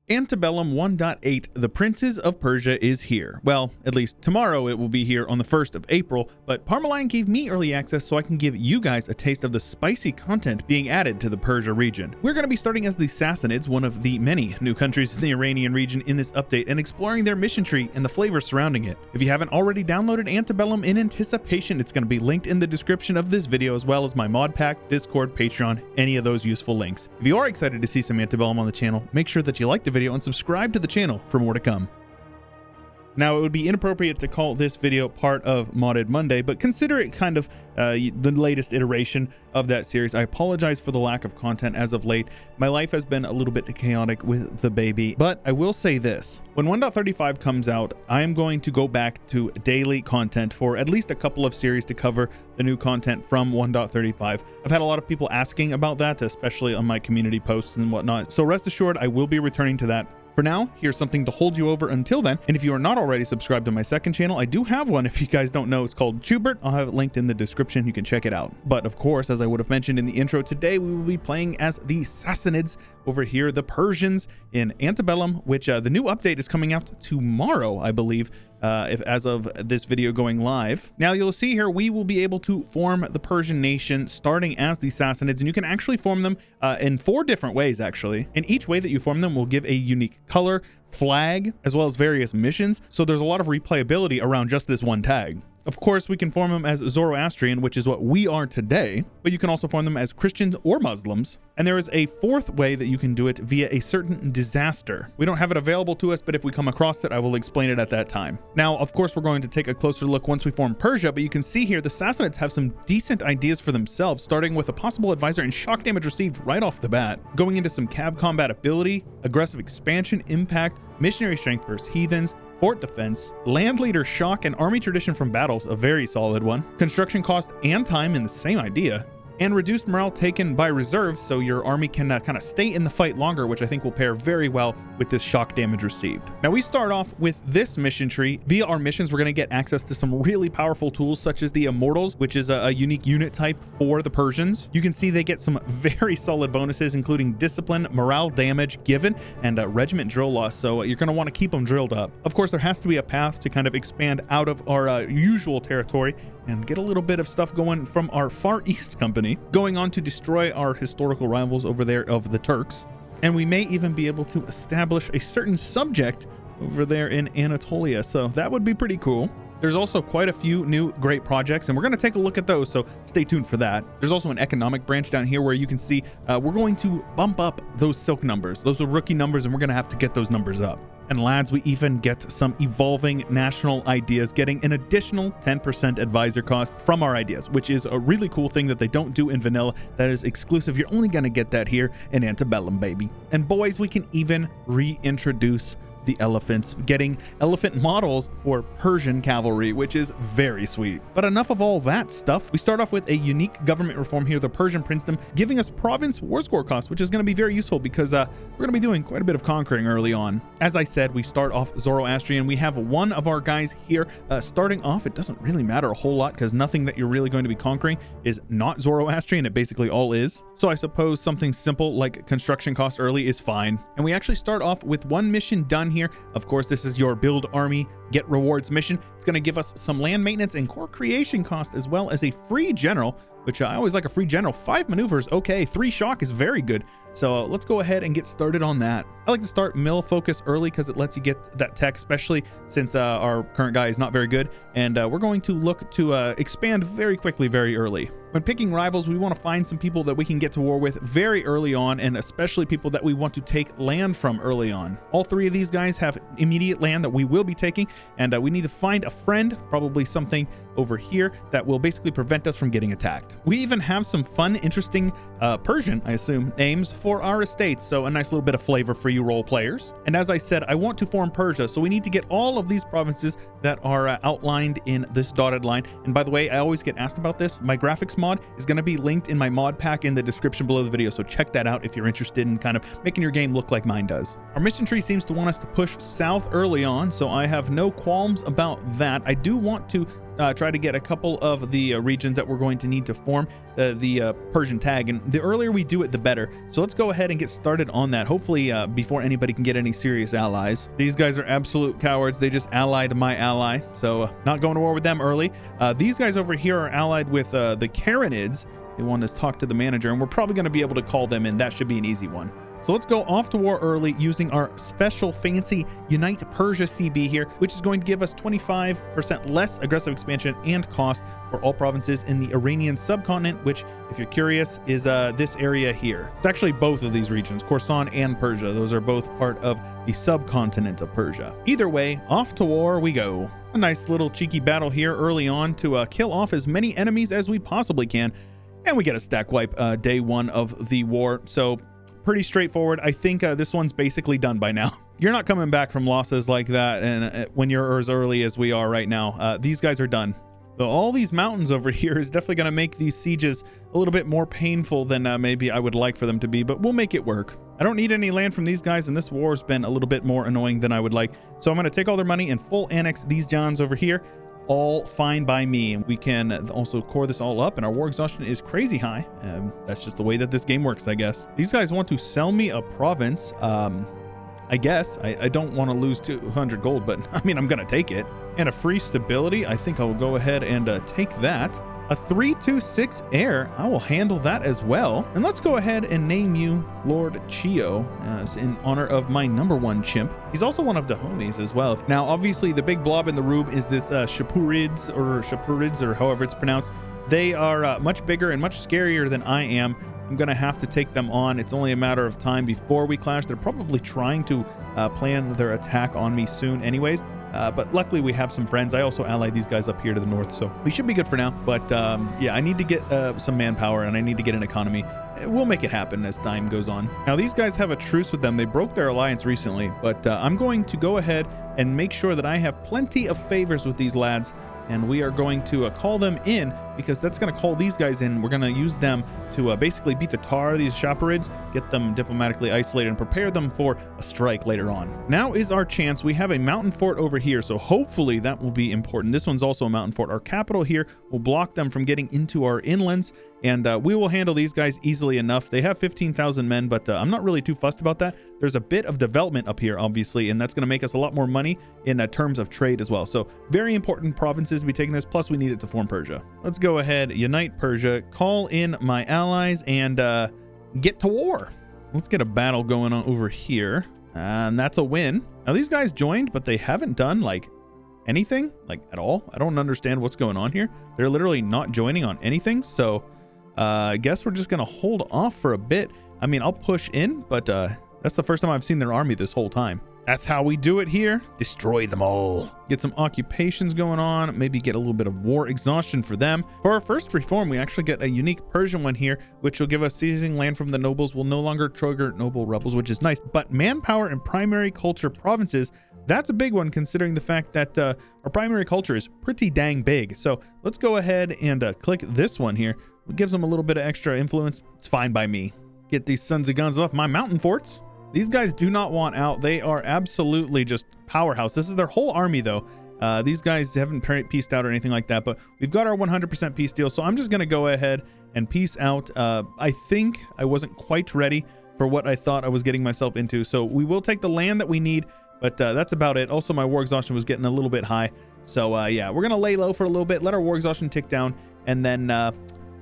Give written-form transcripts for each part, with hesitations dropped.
Antebellum 1.8, the Princes of Persia is here. Well, at least tomorrow it will be here on the 1st of April, but Parmaline gave me early access so I can give you guys a taste of the spicy content being added to the Persia region. We're going to be starting as the Sassanids, one of the many new countries in the Iranian region in this update, and exploring their mission tree and the flavors surrounding it. If you haven't already downloaded Antebellum in anticipation, it's going to be linked in the description of this video, as well as my mod pack, Discord, Patreon, any of those useful links. If you are excited to see some Antebellum on the channel, make sure that you like the video and subscribe to the channel for more to come. Now, it would be inappropriate to call this video part of Modded Monday, but consider it kind of the latest iteration of that series. I apologize for the lack of content as of late. My life has been a little bit chaotic with the baby, but I will say this. When 1.35 comes out, I am going to go back to daily content for at least a couple of series to cover the new content from 1.35. I've had a lot of people asking about that, especially on my community posts and whatnot. So rest assured, I will be returning to that. For now, here's something to hold you over until then. And if you are not already subscribed to my second channel, I do have one. If you guys don't know, it's called Chewyshoot. I'll have it linked in the description. You can check it out. But of course, as I would have mentioned in the intro, today we will be playing as the Sassanids over here, the Persians in Antebellum, which the new update is coming out tomorrow, I believe. As of this video going live. Now you'll see here we will be able to form the Persian nation starting as the Sassanids, and you can actually form them in 4 different ways actually. And each way that you form them will give a unique color, flag, as well as various missions. So there's a lot of replayability around just this one tag. Of course, we can form them as Zoroastrian, which is what we are today, but you can also form them as Christians or Muslims. And there is a 4th way that you can do it via a certain disaster. We don't have it available to us, but if we come across it, I will explain it at that time. Now, of course, we're going to take a closer look once we form Persia, but you can see here the Sassanids have some decent ideas for themselves, starting with a possible advisor and shock damage received right off the bat, going into some cav combat ability, aggressive expansion, impact, missionary strength versus heathens, fort defense, land leader shock, and army tradition from battles, a very solid one, construction cost and time in the same idea, and reduced morale taken by reserves, so your army can kind of stay in the fight longer, which I think will pair very well with this shock damage received. Now we start off with this mission tree. Via our missions, we're going to get access to some really powerful tools such as the Immortals, which is a unique unit type for the Persians. You can see they get some very solid bonuses, including discipline, morale damage given, and regiment drill loss, so you're going to want to keep them drilled up. Of course, there has to be a path to kind of expand out of our usual territory and get a little bit of stuff going from our Far East company, going on to destroy our historical rivals over there of the Turks. And we may even be able to establish a certain subject over there in Anatolia, so that would be pretty cool. There's also quite a few new great projects, and we're going to take a look at those, so stay tuned for that. There's also an economic branch down here where you can see we're going to bump up those silk numbers. Those are rookie numbers, and we're going to have to get those numbers up. And lads, we even get some evolving national ideas, getting an additional 10% advisor cost from our ideas, which is a really cool thing that they don't do in vanilla. That is exclusive. You're only going to get that here in Antebellum, baby. And boys, we can even reintroduce the elephants, getting elephant models for Persian cavalry, which is very sweet. But enough of all that stuff. We start off with a unique government reform here, the Persian princedom, giving us province war score cost, which is going to be very useful because we're going to be doing quite a bit of conquering early on. As I said, we start off Zoroastrian. We have one of our guys here starting off. It doesn't really matter a whole lot because nothing that you're really going to be conquering is not Zoroastrian. It basically all is. So I suppose something simple like construction cost early is fine. And we actually start off with one mission done here. Of course, this is your build army, get rewards mission. It's going to give us some land maintenance and core creation cost, as well as a free general, which I always like a free general. 5 maneuvers, okay, 3 shock is very good. So let's go ahead and get started on that. I like to start mill focus early because it lets you get that tech, especially since our current guy is not very good. And we're going to look to expand very quickly, very early. When picking rivals, we want to find some people that we can get to war with very early on, and especially people that we want to take land from early on. All 3 of these guys have immediate land that we will be taking, and we need to find a friend, probably something over here that will basically prevent us from getting attacked. We even have some fun, interesting Persian, I assume, names for our estates, so a nice little bit of flavor for you role players. And as I said, I want to form Persia, so we need to get all of these provinces that are outlined in this dotted line. And by the way, I always get asked about this. My graphics mod is going to be linked in my mod pack in the description below the video, so check that out if you're interested in kind of making your game look like mine does. Our mission tree seems to want us to push south early on, so I have no qualms about that. I do want to try to get a couple of the regions that we're going to need to form the Persian tag, and the earlier we do it, the better. So let's go ahead and get started on that, hopefully before anybody can get any serious allies. These guys are absolute cowards. They just allied my ally, so not going to war with them early. These guys over here are allied with the Shapirids. They want us to talk to the manager, and we're probably going to be able to call them in. That should be an easy one. So let's go off to war early using our special fancy Unite Persia CB here, which is going to give us 25% less aggressive expansion and cost for all provinces in the Iranian subcontinent, which, if you're curious, is this area here. It's actually both of these regions, Khorasan and Persia. Those are both part of the subcontinent of Persia. Either way, off to war we go. A nice little cheeky battle here early on to kill off as many enemies as we possibly can. And we get a stack wipe day one of the war. So pretty straightforward. I think this one's basically done by now. You're not coming back from losses like that, and when you're as early as we are right now. These guys are done. So all these mountains over here is definitely going to make these sieges a little bit more painful than maybe I would like for them to be, but we'll make it work. I don't need any land from these guys, and this war has been a little bit more annoying than I would like. So I'm going to take all their money and full annex these Johns over here. All fine by me, and we can also core this all up, and our war exhaustion is crazy high. That's just the way that this game works, I guess. These guys want to sell me a province. I guess I don't want to lose 200 gold, but I mean, I'm gonna take it. And a free stability, I think I will go ahead and take that. A 326 heir, I will handle that as well. And let's go ahead and name you Lord Cheo in honor of my #1 chimp. He's also one of the homies as well. Now, obviously, the big blob in the room is this Shapirids or however it's pronounced. They are much bigger and much scarier than I am. I'm going to have to take them on. It's only a matter of time before we clash. They're probably trying to plan their attack on me soon anyways. But luckily we have some friends. I also allied these guys up here to the north, so we should be good for now. But yeah, I need to get some manpower, and I need to get an economy. We'll make it happen as time goes on. Now, these guys have a truce with them. They broke their alliance recently, but I'm going to go ahead and make sure that I have plenty of favors with these lads, and we are going to call them in, because that's going to call these guys in. We're going to use them to basically beat the tar of these Shapirids, get them diplomatically isolated, and prepare them for a strike later on. Now is our chance. We have a mountain fort over here, so hopefully that will be important. This one's also a mountain fort. Our capital here will block them from getting into our inlands, and we will handle these guys easily enough. They have 15,000 men, but I'm not really too fussed about that. There's a bit of development up here, obviously, and that's going to make us a lot more money in terms of trade as well. So very important provinces to be taking this, plus we need it to form Persia. Let's go ahead, unite Persia, call in my allies, and get to war. Let's get a battle going on over here, and that's a win. Now, these guys joined, but they haven't done like anything, like at all. I don't understand what's going on here. They're literally not joining on anything, so I guess we're just gonna hold off for a bit. I mean, I'll push in, but that's the first time I've seen their army this whole time. That's how we do it here. Destroy them all. Get some occupations going on, maybe get a little bit of war exhaustion for them. For our first reform, we actually get a unique Persian one here, which will give us seizing land from the nobles will no longer trigger noble rebels, which is nice. But manpower and primary culture provinces, that's a big one, considering the fact that our primary culture is pretty dang big. So let's go ahead and click this one here. It gives them a little bit of extra influence. It's fine by me. Get these sons of guns off my mountain forts. These guys do not want out. They are absolutely just powerhouse. This is their whole army, though. These guys haven't pieced out or anything like that, but we've got our 100% peace deal. So I'm just going to go ahead and peace out. I think I wasn't quite ready for what I thought I was getting myself into. So we will take the land that we need, but that's about it. Also, my war exhaustion was getting a little bit high. So yeah, we're going to lay low for a little bit, let our war exhaustion tick down, and then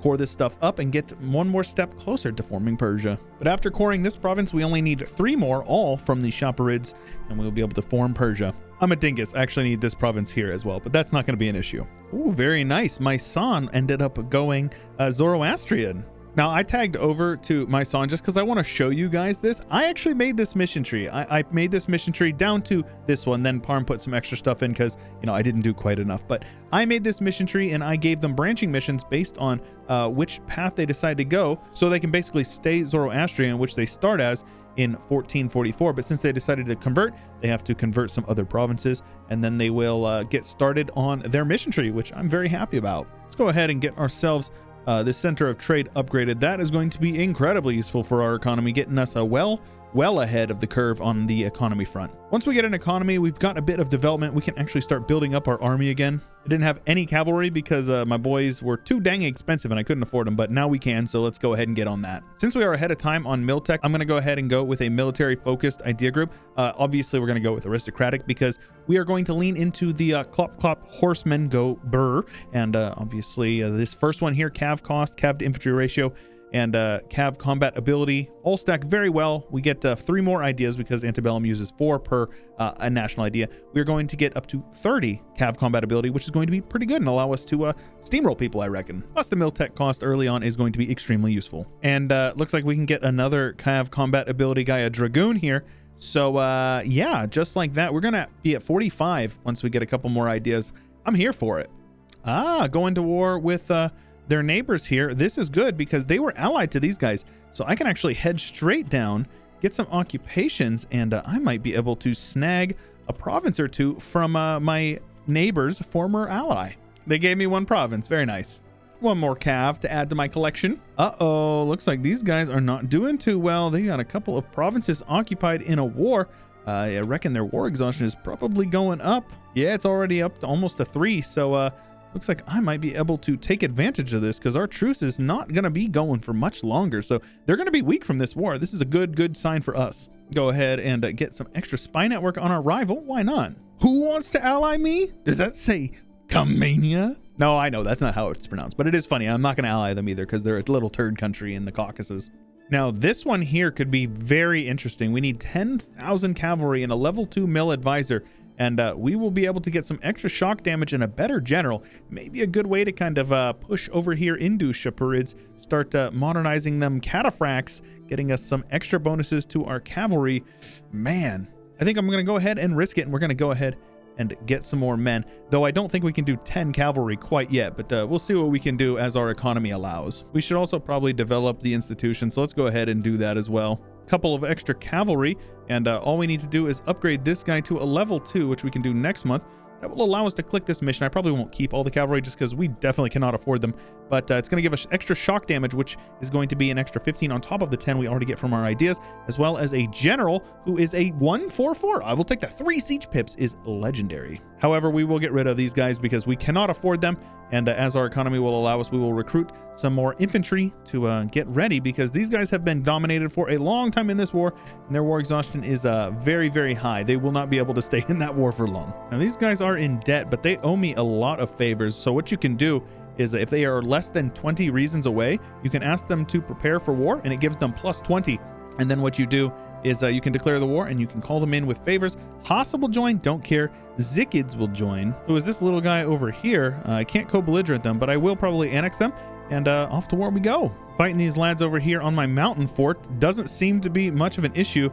core this stuff up and get one more step closer to forming Persia. But after coring this province, we only need 3 more, all from the Shapirids, and we'll be able to form Persia. I'm a dingus. I actually need this province here as well, but that's not going to be an issue. Ooh, very nice. My son ended up going Zoroastrian. Now, I tagged over to my son just because I want to show you guys this. I actually made this mission tree. I made this mission tree down to this one. Then Parm put some extra stuff in because, you know, I didn't do quite enough. But I made this mission tree and I gave them branching missions based on which path they decide to go. So they can basically stay Zoroastrian, which they start as in 1444. But since they decided to convert, they have to convert some other provinces. And then they will get started on their mission tree, which I'm very happy about. Let's go ahead and get ourselves this center of trade upgraded. That is going to be incredibly useful for our economy, getting us a well well ahead of the curve on the economy front. Once we get an economy, we've got a bit of development, we can actually start building up our army again. I didn't have any cavalry because my boys were too dang expensive and I couldn't afford them, but now we can, so let's go ahead and get on that. Since we are ahead of time on mil tech, I'm going to go ahead and go with a military focused idea group. Obviously, we're going to go with aristocratic because we are going to lean into the clop clop horsemen go burr, and obviously this first one here, cav cost, cav to infantry ratio, and cav combat ability all stack very well. We get 3 more ideas because Antebellum uses 4 per a national idea. We're going to get up to 30 cav combat ability, which is going to be pretty good and allow us to steamroll people, I reckon. Plus the mil tech cost early on is going to be extremely useful. And looks like we can get another cav combat ability guy, a dragoon here. So yeah, just like that, we're gonna be at 45 once we get a couple more ideas. I'm here for it. Going to war with their neighbors here. This is good because they were allied to these guys, so I can actually head straight down, get some occupations, and I might be able to snag a province or 2 from my neighbor's former ally. They gave me 1 province. Very nice. 1 more cav to add to my collection. Looks like these guys are not doing too well. They got a couple of provinces occupied in a war. I reckon their war exhaustion is probably going up. Yeah, it's already up to almost a 3, so looks like I might be able to take advantage of this because our truce is not going to be going for much longer. So they're going to be weak from this war. This is a good sign for us. Go ahead and get some extra spy network on our rival. Why not? Who wants to ally me? Does that say Comania? No, I know that's not how it's pronounced, but it is funny. I'm not going to ally them either because they're a little turd country in the Caucasus. Now, this one here could be very interesting. We need 10,000 cavalry and a level 2 mil advisor. And we will be able to get some extra shock damage and a better general. Maybe a good way to kind of push over here into Shapirids, start modernizing them cataphracts, getting us some extra bonuses to our cavalry. Man, I think I'm going to go ahead and risk it, and we're going to go ahead and get some more men. Though I don't think we can do 10 cavalry quite yet, but we'll see what we can do as our economy allows. We should also probably develop the institution, so let's go ahead and do that as well. Couple of extra cavalry, and all we need to do is upgrade this guy to a level 2, which we can do next month. That will allow us to click this mission. I probably won't keep all the cavalry just because we definitely cannot afford them, but it's going to give us extra shock damage, which is going to be an extra 15 on top of the 10 we already get from our ideas, as well as a general who is a 144. I will take that. 3 siege pips is legendary. However, we will get rid of these guys because we cannot afford them, and as our economy will allow us, we will recruit some more infantry to get ready because these guys have been dominated for a long time in this war, and their war exhaustion is very high. They will not be able to stay in that war for long. Now, these guys are in debt, but they owe me a lot of favors, so what you can do is if they are less than 20 reasons away, you can ask them to prepare for war, and it gives them plus 20. And then what you do is you can declare the war and you can call them in with favors. Hassel will join, don't care. Zikids will join, who is this little guy over here. I can't co-belligerent them, but I will probably annex them, and off to war we go. Fighting these lads over here on my mountain fort doesn't seem to be much of an issue.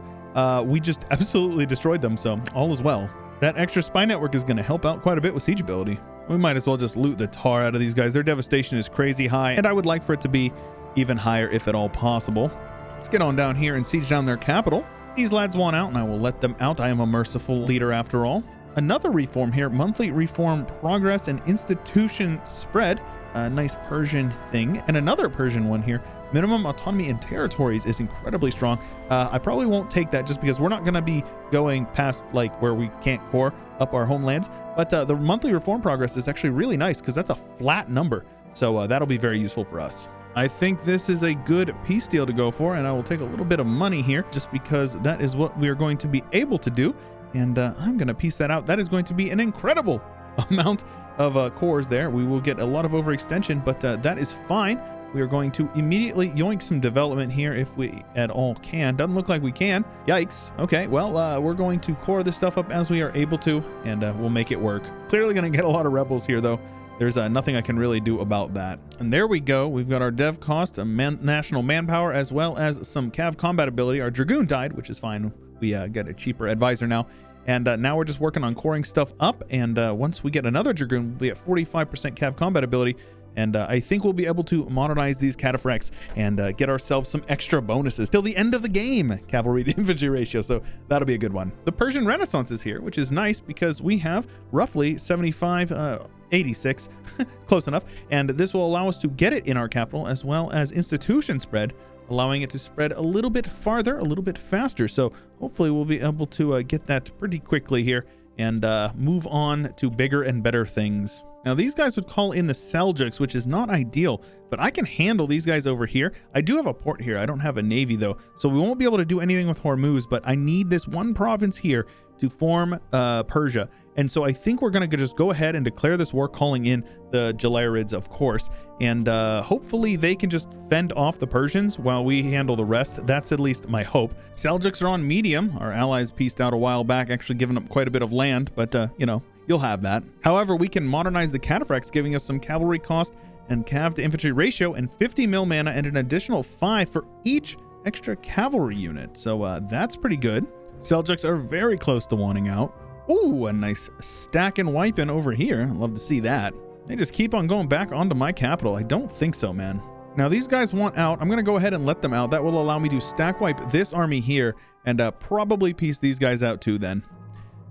We just absolutely destroyed them, so all is well. That extra spy network is going to help out quite a bit with siege ability. We might as well just loot the tar out of these guys. Their devastation is crazy high, and I would like for it to be even higher if at all possible. Let's get on down here and siege down their capital. These lads want out, and I will let them out. I am a merciful leader after all. Another reform here, monthly reform progress and institution spread. A nice Persian thing. And another Persian one here. Minimum autonomy in territories is incredibly strong. I probably won't take that just because we're not going to be going past like where we can't core up our homelands. But the monthly reform progress is actually really nice because that's a flat number. So that'll be very useful for us. I think this is a good peace deal to go for, and I will take a little bit of money here just because that is what we are going to be able to do. And I'm going to piece that out. That is going to be an incredible amount of cores there. We will get a lot of overextension, but that is fine. We are going to immediately yoink some development here if we at all can. Doesn't look like we can. Yikes. Okay, well, we're going to core this stuff up as we are able to, and we'll make it work. Clearly going to get a lot of rebels here, though. There's nothing I can really do about that. And there we go. We've got our dev cost, a national manpower, as well as some cav combat ability. Our dragoon died, which is fine. We got a cheaper advisor now. And now we're just working on coring stuff up. And once we get another dragoon, we'll be at 45% cav combat ability. And I think we'll be able to modernize these cataphracts and get ourselves some extra bonuses till the end of the game. Cavalry to infantry ratio, so that'll be a good one. The Persian Renaissance is here, which is nice because we have roughly 86, close enough. And this will allow us to get it in our capital as well as institution spread, allowing it to spread a little bit farther, a little bit faster. So hopefully we'll be able to get that pretty quickly here and move on to bigger and better things. Now these guys would call in the Seljuks, which is not ideal, but I can handle these guys over here. I do have a port here. I don't have a navy though, so we won't be able to do anything with Hormuz, but I need this one province here to form Persia. And so I think we're going to just go ahead and declare this war, calling in the Shapirids, of course. And hopefully they can just fend off the Persians while we handle the rest. That's at least my hope. Seljuks are on medium. Our allies pieced out a while back, actually giving up quite a bit of land, but you know, you'll have that. However, we can modernize the cataphracts, giving us some cavalry cost and cav to infantry ratio and 50 mil mana and an additional 5 for each extra cavalry unit. So that's pretty good. Seljuks are very close to wanting out. Ooh, a nice stack and wiping over here. Love to see that. They just keep on going back onto my capital. I don't think so, man. Now these guys want out. I'm going to go ahead and let them out. That will allow me to stack wipe this army here and probably piece these guys out too then.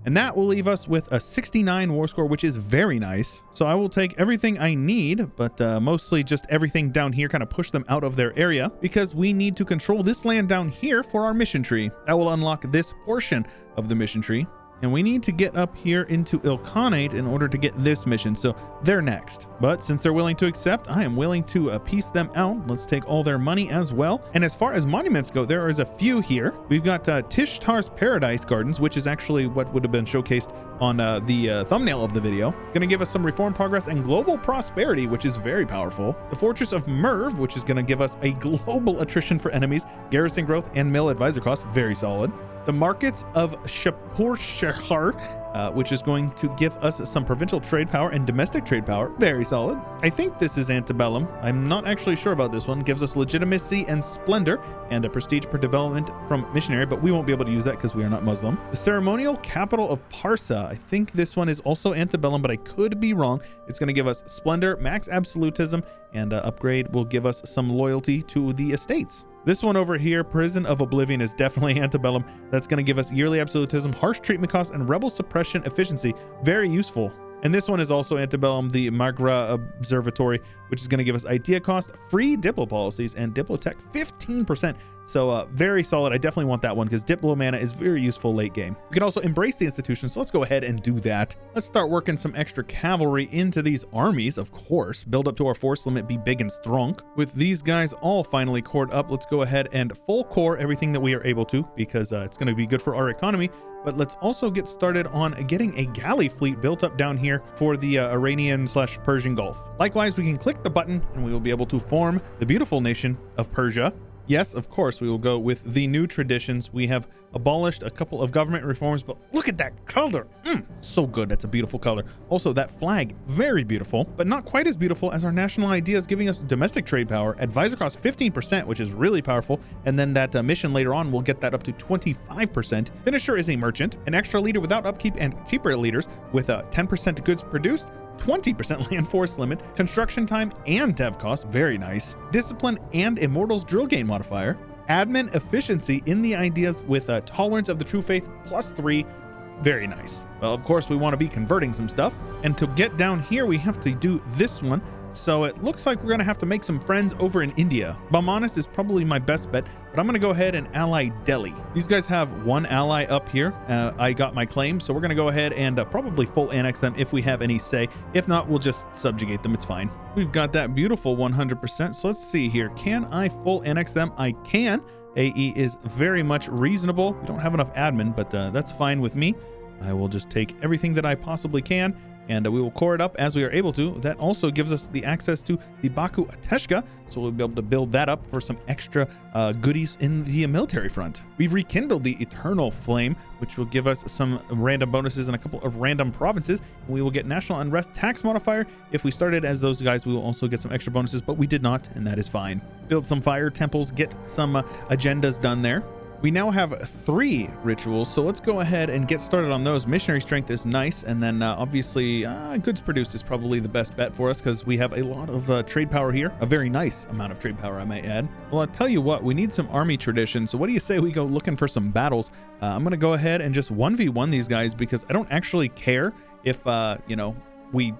And that will leave us with a 69 war score, which is very nice. So I will take everything I need, but mostly just everything down here, kind of push them out of their area because we need to control this land down here for our mission tree. That will unlock this portion of the mission tree. And we need to get up here into Ilkhanate in order to get this mission. So they're next. But since they're willing to accept, I am willing to piece them out. Let's take all their money as well. And as far as monuments go, there is a few here. We've got Tishtar's Paradise Gardens, which is actually what would have been showcased on the thumbnail of the video. Going to give us some reform progress and global prosperity, which is very powerful. The Fortress of Merv, which is going to give us a global attrition for enemies, garrison growth, and mill advisor cost. Very solid. The markets of Shapirids, which is going to give us some provincial trade power and domestic trade power. Very solid. I think this is Antebellum. I'm not actually sure about this one. Gives us legitimacy and splendor and a prestige per development from missionary, but we won't be able to use that because we are not Muslim. The ceremonial capital of Parsa. I think this one is also Antebellum, but I could be wrong. It's going to give us splendor, max absolutism, and upgrade will give us some loyalty to the estates. This one over here, Prison of Oblivion, is definitely Antebellum. That's going to give us yearly absolutism, harsh treatment cost, and rebel suppression efficiency. Very useful. And this one is also Antebellum, the Magra Observatory, which is going to give us idea cost, free Diplo policies, and Diplotech 15%. So very solid. I definitely want that one because Diplo mana is very useful late game. We can also embrace the institution, so let's go ahead and do that. Let's start working some extra cavalry into these armies, of course. Build up to our force limit, be big and strong. With these guys all finally cored up, let's go ahead and full core everything that we are able to because it's going to be good for our economy. But let's also get started on getting a galley fleet built up down here for the Iranian/Persian Gulf. Likewise, we can click the button and we will be able to form the beautiful nation of Persia. Yes, of course, we will go with the new traditions. We have abolished a couple of government reforms, but look at that color. So good. That's a beautiful color. Also, that flag, very beautiful, but not quite as beautiful as our national ideas, giving us domestic trade power. Advisor cost 15%, which is really powerful. And then that mission later on will get that up to 25%. Finisher is a merchant, an extra leader without upkeep, and cheaper leaders with 10% goods produced, 20% land force limit, construction time and dev cost, very nice. Discipline and Immortals drill gain modifier. Admin efficiency in the ideas with a tolerance of the true faith +3, very nice. Well, of course, we want to be converting some stuff. And to get down here, we have to do this one. So it looks like we're going to have to make some friends over in India. Bamanas is probably my best bet, but I'm going to go ahead and ally Delhi. These guys have one ally up here. I got my claim, so we're going to go ahead and probably full annex them if we have any say. If not, we'll just subjugate them. It's fine. We've got that beautiful 100%. So let's see here. Can I full annex them? I can. AE is very much reasonable. We don't have enough admin, but that's fine with me. I will just take everything that I possibly can, and we will core it up as we are able to. That also gives us the access to the Baku Ateshka, so we'll be able to build that up for some extra goodies in the military front. We've rekindled the Eternal Flame, which will give us some random bonuses in a couple of random provinces. We will get National Unrest tax modifier. If we started as those guys, we will also get some extra bonuses, but we did not, and that is fine. Build some fire temples, get some agendas done there. We now have 3 rituals, so let's go ahead and get started on those. Missionary strength is nice, and then obviously goods produced is probably the best bet for us because we have a lot of trade power here, a very nice amount of trade power, I might add. Well, I'll tell you what, we need some army tradition, so what do you say we go looking for some battles? I'm going to go ahead and just 1v1 these guys because I don't actually care if, you know, we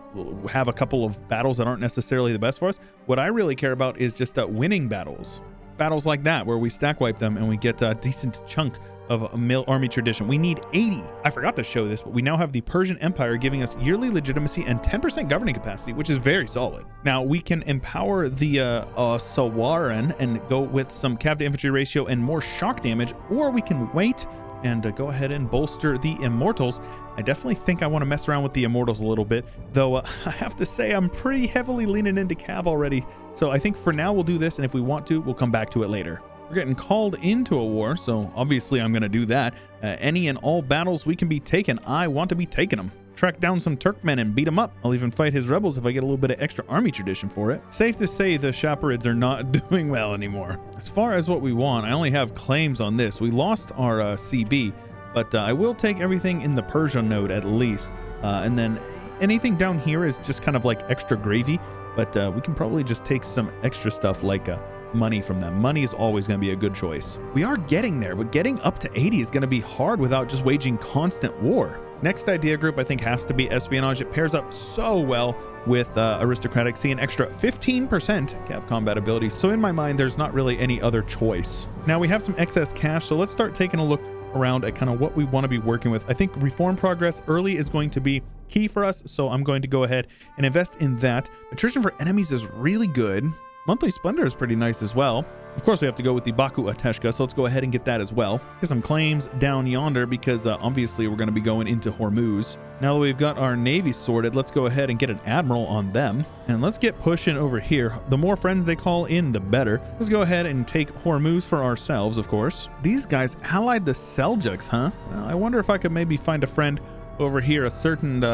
have a couple of battles that aren't necessarily the best for us. What I really care about is just winning battles. battles like that where we stack wipe them and we get a decent chunk of army tradition. We need 80. I forgot to show this, but we now have the Persian Empire giving us yearly legitimacy and 10% governing capacity, which is very solid. Now we can empower the Sawaran and go with some cav to infantry ratio and more shock damage, or we can wait and go ahead and bolster the Immortals. I definitely think I want to mess around with the Immortals a little bit, though I have to say I'm pretty heavily leaning into cav already. So I think for now we'll do this, and if we want to, we'll come back to it later. We're getting called into a war, so obviously I'm going to do that. Any and all battles we can be taken, I want to be taking them. Track down some Turkmen and beat them up. I'll even fight his rebels if I get a little bit of extra army tradition for it. Safe to say the Shapirids are not doing well anymore. As far as what we want, I only have claims on this. We lost our CB, but I will take everything in the Persia node at least. And then anything down here is just kind of like extra gravy, but we can probably just take some extra stuff like money from them. Money is always going to be a good choice. We are getting there, but getting up to 80 is going to be hard without just waging constant war. Next idea group I think has to be espionage. It pairs up so well with aristocratic. See an extra 15% cav combat abilities. So in my mind, there's not really any other choice. Now we have some excess cash, so let's start taking a look around at kind of what we want to be working with. I think reform progress early is going to be key for us, so I'm going to go ahead and invest in that. Attrition for enemies is really good. Monthly Splendor is pretty nice as well. Of course, we have to go with the Baku Ateshka, so let's go ahead and get that as well. Get some claims down yonder because obviously we're going to be going into Hormuz. Now that we've got our navy sorted, let's go ahead and get an admiral on them. And let's get pushing over here. The more friends they call in, the better. Let's go ahead and take Hormuz for ourselves, of course. These guys allied the Seljuks, huh? Well, I wonder if I could maybe find a friend over here, a certain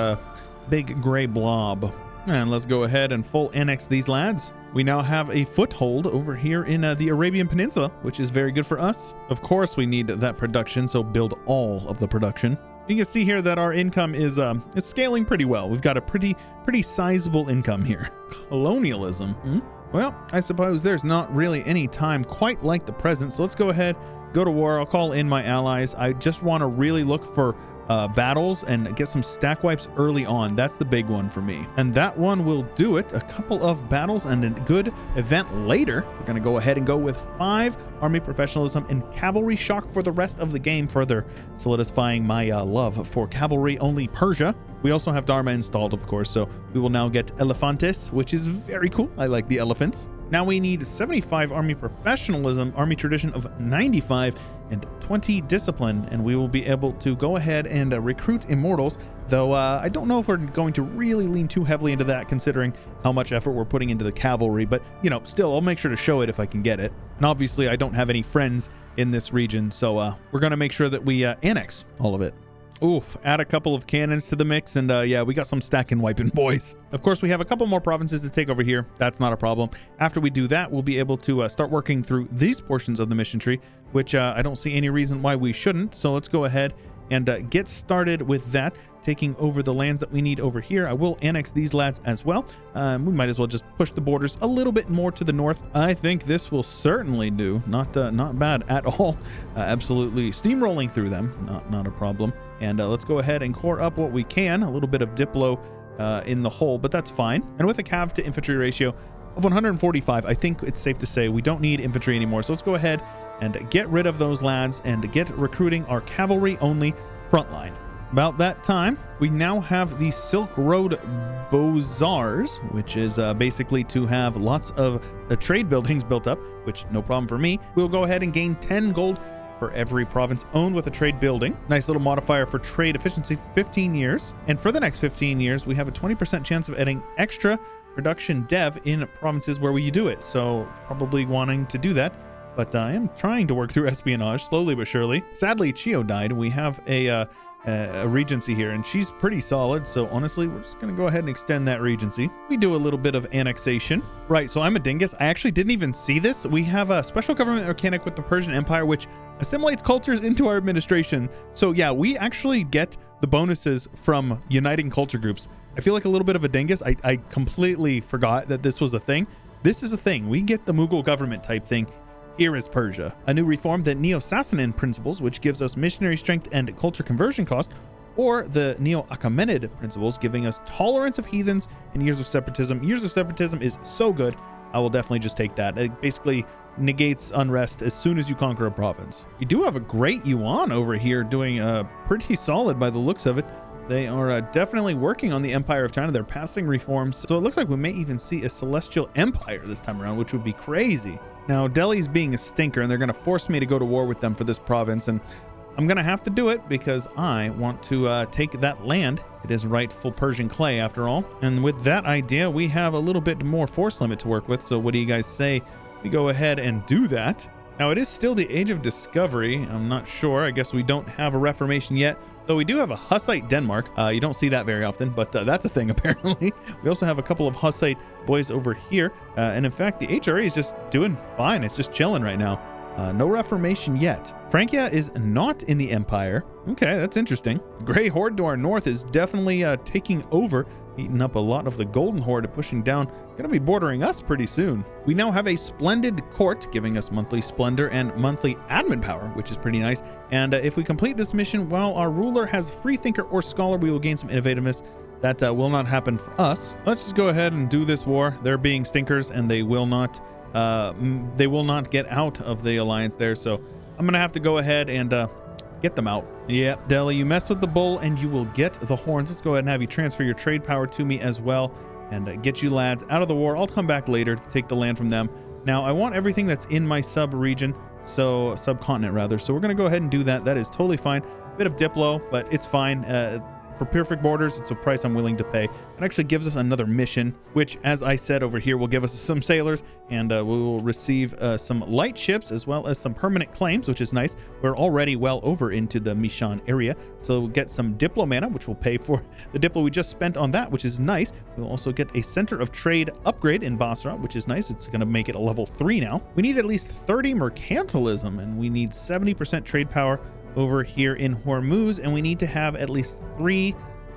big gray blob. And let's go ahead and full annex these lads. We now have a foothold over here in the Arabian Peninsula, which is very good for us. Of course, we need that production, so build all of the production. You can see here that our income is scaling pretty well. We've got a pretty sizable income here. Colonialism. Well, I suppose there's not really any time quite like the present, so let's go ahead, go to war. I'll call in my allies. I just want to really look for battles and get some stack wipes early on. That's the big one for me, and that one will do it. A couple of battles and a good event later. We're going to go ahead and go with 5 army professionalism and cavalry shock for the rest of the game, further solidifying my love for cavalry only Persia. We also have Dharma installed, of course, so we will now get Elephantes, which is very cool. I like the elephants. Now we need 75 army professionalism, army tradition of 95, and 20 discipline, and we will be able to go ahead and recruit immortals, though I don't know if we're going to really lean too heavily into that considering how much effort we're putting into the cavalry, but you know, still I'll make sure to show it if I can get it. And obviously I don't have any friends in this region, so we're going to make sure that we annex all of it. Oof, add a couple of cannons to the mix, and yeah, we got some stacking wiping, boys. Of course, we have a couple more provinces to take over here. That's not a problem. After we do that, we'll be able to start working through these portions of the mission tree, which I don't see any reason why we shouldn't. So let's go ahead and get started with that, taking over the lands that we need over here. I will annex these lads as well. We might as well just push the borders a little bit more to the north. I think this will certainly do. Not bad at all. Absolutely steamrolling through them. Not a problem. And let's go ahead and core up what we can. A little bit of Diplo in the hole, but that's fine. And with a cav to infantry ratio of 145, I think it's safe to say we don't need infantry anymore. So let's go ahead and get rid of those lads and get recruiting our cavalry only front line. About that time, we now have the Silk Road Bazaars, which is basically to have lots of trade buildings built up, which no problem for me. We'll go ahead and gain 10 gold for every province owned with a trade building. Nice little modifier for trade efficiency, 15 years. And for the next 15 years, we have a 20% chance of adding extra production dev in provinces where we do it. So probably wanting to do that, but I am trying to work through espionage slowly but surely. Sadly, Chio died. We have a regency here, and she's pretty solid. So honestly, we're just going to go ahead and extend that regency. We do a little bit of annexation. Right, so I'm a dingus. I actually didn't even see this. We have a special government mechanic with the Persian Empire, which assimilates cultures into our administration. So yeah, we actually get the bonuses from uniting culture groups. I feel like a little bit of a dingus. I completely forgot that this was a thing. This is a thing. We get the Mughal government type thing. Here is Persia. A new reform, the Neo-Sassanid principles, which gives us missionary strength and culture conversion cost, or the Neo-Achaemenid principles, giving us tolerance of heathens and years of separatism. Years of separatism is so good. I will definitely just take that. It basically negates unrest as soon as you conquer a province. You do have a great Yuan over here doing pretty solid by the looks of it. They are definitely working on the Empire of China. They're passing reforms. So it looks like we may even see a Celestial Empire this time around, which would be crazy. Now, Delhi's being a stinker, and they're going to force me to go to war with them for this province. And I'm going to have to do it because I want to take that land. It is rightful Persian clay, after all. And with that idea, we have a little bit more force limit to work with. So what do you guys say we go ahead and do that? Now, it is still the Age of Discovery. I'm not sure. I guess we don't have a Reformation yet, though we do have a Hussite Denmark. You don't see that very often, but that's a thing apparently. We also have a couple of Hussite boys over here. And in fact, the HRA is just doing fine. It's just chilling right now. No Reformation yet. Francia is not in the Empire. Okay, that's interesting. Grey Horde to our north is definitely taking over, eating up a lot of the Golden Horde, pushing down. Gonna be bordering us pretty soon. We now have a splendid court, giving us monthly splendor and monthly admin power, which is pretty nice. And if we complete this mission while our ruler has free thinker or scholar, we will gain some innovativeness. That will not happen for us. Let's just go ahead and do this war. They're being stinkers, and they will not get out of the alliance there. So I'm gonna have to go ahead and get them out. Yeah, Delhi, you mess with the bull and you will get the horns. Let's go ahead and have you transfer your trade power to me as well, and get you lads out of the war. I'll come back later to take the land from them. Now, I want everything that's in my subcontinent rather. So we're gonna go ahead and do that. That is totally fine. Bit of Diplo, but it's fine. For perfect borders, it's a price I'm willing to pay. It actually gives us another mission, which, as I said over here, will give us some sailors, and we will receive some light ships as well as some permanent claims, which is nice. We're already well over into the Mishan area, so we'll get some Diplo mana, which will pay for the Diplo we just spent on that, which is nice. We'll also get a center of trade upgrade in Basra, which is nice. It's going to make it a level 3 now. We need at least 30 mercantilism, and we need 70% trade power over here in Hormuz, and we need to have at least 3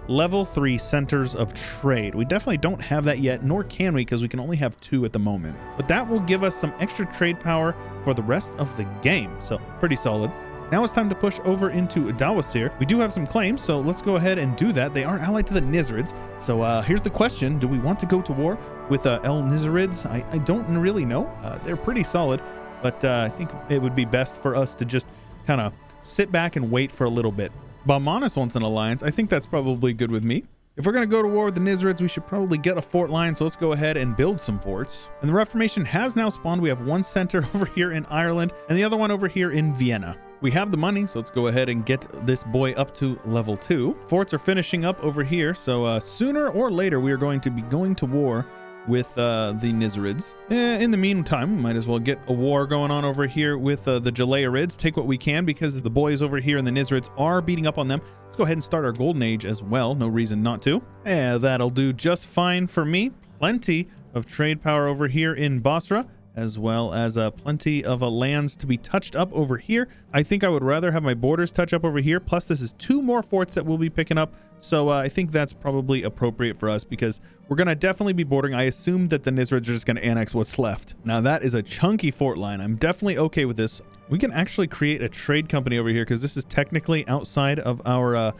level 3 centers of trade. We definitely don't have that yet, nor can we, because we can only have 2 at the moment. But that will give us some extra trade power for the rest of the game, so pretty solid. Now it's time to push over into Dawasir. We do have some claims, so let's go ahead and do that. They are allied to the Nizrids, so here's the question. Do we want to go to war with El Nizrids? I don't really know. They're pretty solid, but I think it would be best for us to just kind of sit back and wait for a little bit. Balmanis wants an alliance. I think that's probably good with me. If we're going to go to war with the Nizrids, we should probably get a fort line, so let's go ahead and build some forts. And the Reformation has now spawned. We have one center over here in Ireland and the other one over here in Vienna. We have the money, so let's go ahead and get this boy up to level 2. Forts are finishing up over here, so sooner or later we are going to be going to war with the Nizrids. In the meantime, we might as well get a war going on over here with the Jalaiirids. Take what we can, because the boys over here in the Nizrids are beating up on them. Let's go ahead and start our golden age as well. No reason not to. That'll do just fine for me. Plenty of trade power over here in Basra, as well as plenty of lands to be touched up over here. I think I would rather have my borders touch up over here. Plus, this is 2 more forts that we'll be picking up. So I think that's probably appropriate for us, because we're going to definitely be bordering. I assume that the Nizrids are just going to annex what's left. Now, that is a chunky fort line. I'm definitely okay with this. We can actually create a trade company over here, because this is technically outside of our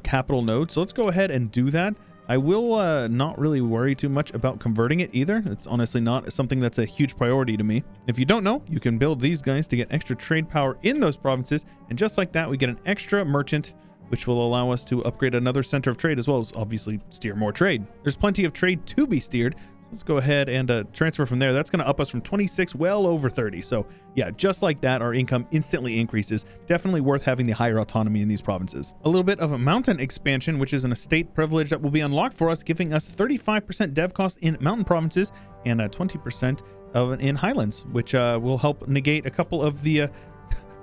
capital node. So let's go ahead and do that. I will not really worry too much about converting it either. It's honestly not something that's a huge priority to me. If you don't know, you can build these guys to get extra trade power in those provinces. And just like that, we get an extra merchant, which will allow us to upgrade another center of trade, as well as obviously steer more trade. There's plenty of trade to be steered. Let's go ahead and transfer from there. That's going to up us from 26 well over 30. So yeah, just like that, our income instantly increases. Definitely worth having the higher autonomy in these provinces. A little bit of a mountain expansion, which is an estate privilege that will be unlocked for us, giving us 35% dev cost in mountain provinces and 20% in highlands, which will help negate a couple of the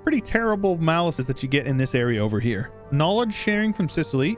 pretty terrible malices that you get in this area over here. Knowledge sharing from Sicily.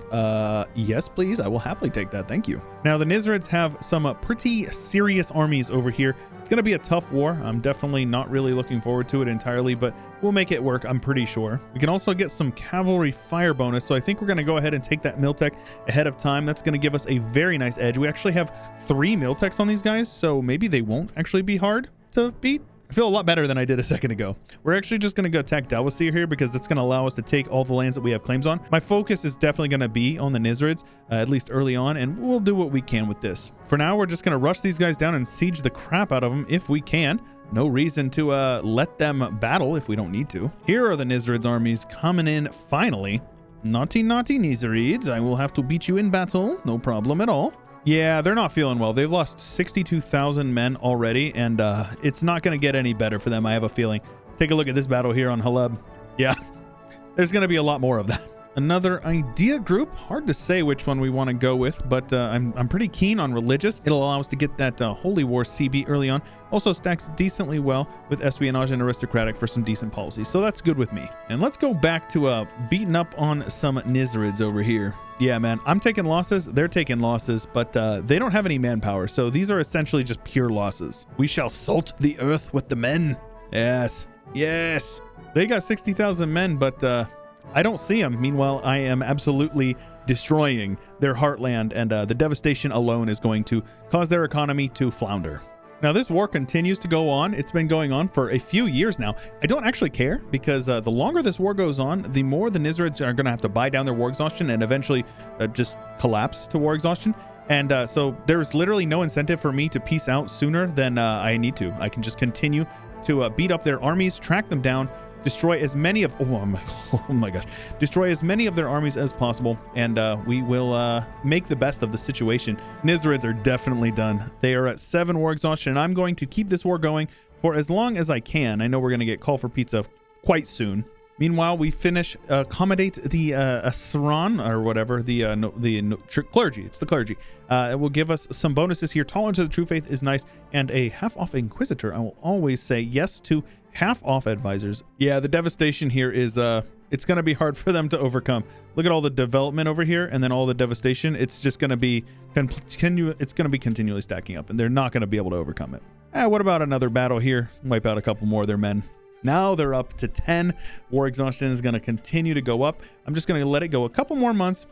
Yes, please. I will happily take that. Thank you. Now, the Nizrids have some pretty serious armies over here. It's going to be a tough war. I'm definitely not really looking forward to it entirely, but we'll make it work, I'm pretty sure. We can also get some cavalry fire bonus, so I think we're going to go ahead and take that Miltech ahead of time. That's going to give us a very nice edge. We actually have 3 Miltechs on these guys, so maybe they won't actually be hard to beat. I feel a lot better than I did a second ago. We're actually just going to go attack Dawasir here, because it's going to allow us to take all the lands that we have claims on. My focus is definitely going to be on the Nizrids, at least early on, and we'll do what we can with this. For now, we're just going to rush these guys down and siege the crap out of them if we can. no reason to let them battle if we don't need to. Here are the Nizrids armies coming in finally. Naughty, naughty Nizrids. I will have to beat you in battle. No problem at all. Yeah, they're not feeling well. They've lost 62,000 men already, and it's not going to get any better for them, I have a feeling. Take a look at this battle here on Haleb. Yeah, there's going to be a lot more of that. Another idea group. Hard to say which one we want to go with, but I'm pretty keen on religious. It'll allow us to get that Holy War CB early on. Also stacks decently well with espionage and aristocratic for some decent policies, so that's good with me. And let's go back to beating up on some Nizrids over here. Yeah, man, I'm taking losses. They're taking losses, but they don't have any manpower, so these are essentially just pure losses. We shall salt the earth with the men. Yes, yes. They got 60,000 men, but I don't see them. Meanwhile, I am absolutely destroying their heartland, and the devastation alone is going to cause their economy to flounder. Now, this war continues to go on. It's been going on for a few years now. I don't actually care, because the longer this war goes on, the more the Nizrids are going to have to buy down their war exhaustion and eventually just collapse to war exhaustion. And so there's literally no incentive for me to peace out sooner than I need to. I can just continue to beat up their armies, track them down, destroy as many of oh my gosh, destroy as many of their armies as possible, and we will make the best of the situation. Nizrids are definitely done. They are at 7 war exhaustion, and I'm going to keep this war going for as long as I can. I know we're going to get call for pizza quite soon. Meanwhile, we finish accommodate the Asran or whatever, the clergy. It's the clergy. It will give us some bonuses here. Tolerance to the true faith is nice, and a half-off inquisitor. I will always say yes to half-off advisors. Yeah, the devastation here is it's going to be hard for them to overcome. Look at all the development over here, and then all the devastation. It's just going to be continually stacking up, and they're not going to be able to overcome it. What about another battle here? Wipe out a couple more of their men. Now they're up to 10. War exhaustion is going to continue to go up. I'm just going to let it go a couple more months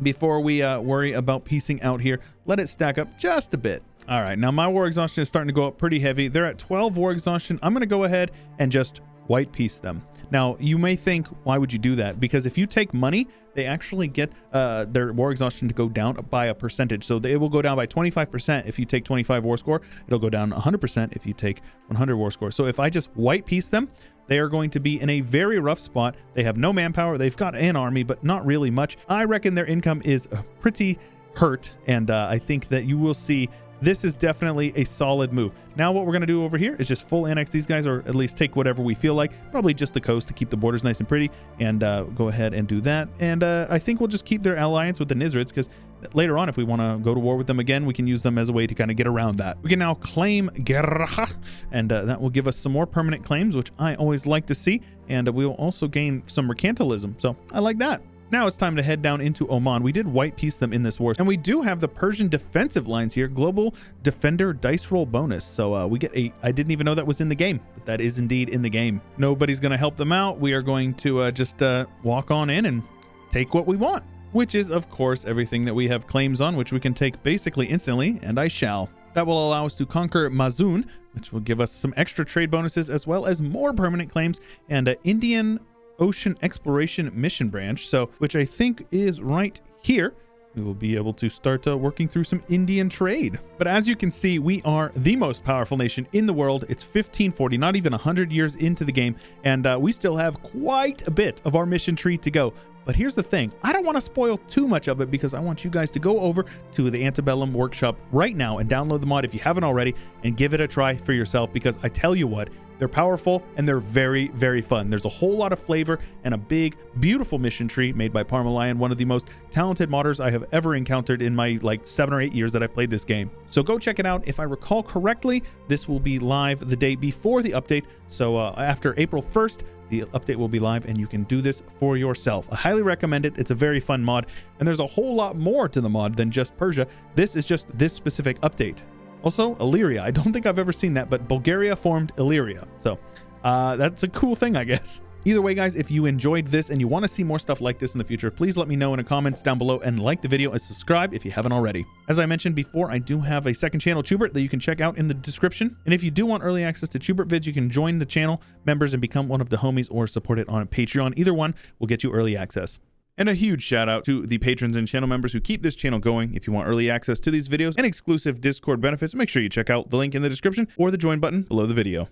before we worry about piecing out here. Let it stack up just a bit. All right, now my war exhaustion is starting to go up pretty heavy. They're at 12 war exhaustion. I'm going to go ahead and just white piece them. Now, you may think, why would you do that? Because if you take money, they actually get their war exhaustion to go down by a percentage. So it will go down by 25% if you take 25 war score. It'll go down 100% if you take 100 war score. So if I just white piece them, they are going to be in a very rough spot. They have no manpower. They've got an army, but not really much. I reckon their income is pretty hurt, and I think that you will see this is definitely a solid move. Now what we're going to do over here is just full annex these guys, or at least take whatever we feel like, probably just the coast to keep the borders nice and pretty, and go ahead and do that. And I think we'll just keep their alliance with the Nizrids, because later on, if we want to go to war with them again, we can use them as a way to kind of get around that. We can now claim Gerha, and that will give us some more permanent claims, which I always like to see, and we will also gain some mercantilism, so I like that. Now it's time to head down into Oman. We did white piece them in this war, and we do have the Persian defensive lines here. Global Defender dice roll bonus. So we get I didn't even know that was in the game, but that is indeed in the game. Nobody's going to help them out. We are going to just walk on in and take what we want, which is, of course, everything that we have claims on, which we can take basically instantly, and I shall. That will allow us to conquer Mazun, which will give us some extra trade bonuses, as well as more permanent claims, and Indian Ocean Exploration Mission Branch, so which I think is right here. We will be able to start working through some Indian trade. But as you can see, we are the most powerful nation in the world. It's 1540, not even 100 years into the game, and we still have quite a bit of our mission tree to go. But here's the thing, I don't want to spoil too much of it, because I want you guys to go over to the Antebellum workshop right now and download the mod if you haven't already, and give it a try for yourself, because I tell you what, they're powerful and they're very, very fun. There's a whole lot of flavor and a big, beautiful mission tree made by Parmalion, one of the most talented modders I have ever encountered in my 7 or 8 years that I've played this game. So go check it out. If I recall correctly, this will be live the day before the update. So after April 1st, the update will be live, and you can do this for yourself. I highly recommend it. It's a very fun mod, and there's a whole lot more to the mod than just Persia. This is just this specific update. Also, Illyria. I don't think I've ever seen that, but Bulgaria formed Illyria. So that's a cool thing, I guess. Either way, guys, if you enjoyed this and you want to see more stuff like this in the future, please let me know in the comments down below, and like the video and subscribe if you haven't already. As I mentioned before, I do have a second channel, Chewyshoot, that you can check out in the description. And if you do want early access to Chewyshoot vids, you can join the channel members and become one of the homies, or support it on Patreon. Either one will get you early access. And a huge shout out to the patrons and channel members who keep this channel going. If you want early access to these videos and exclusive Discord benefits, make sure you check out the link in the description or the join button below the video.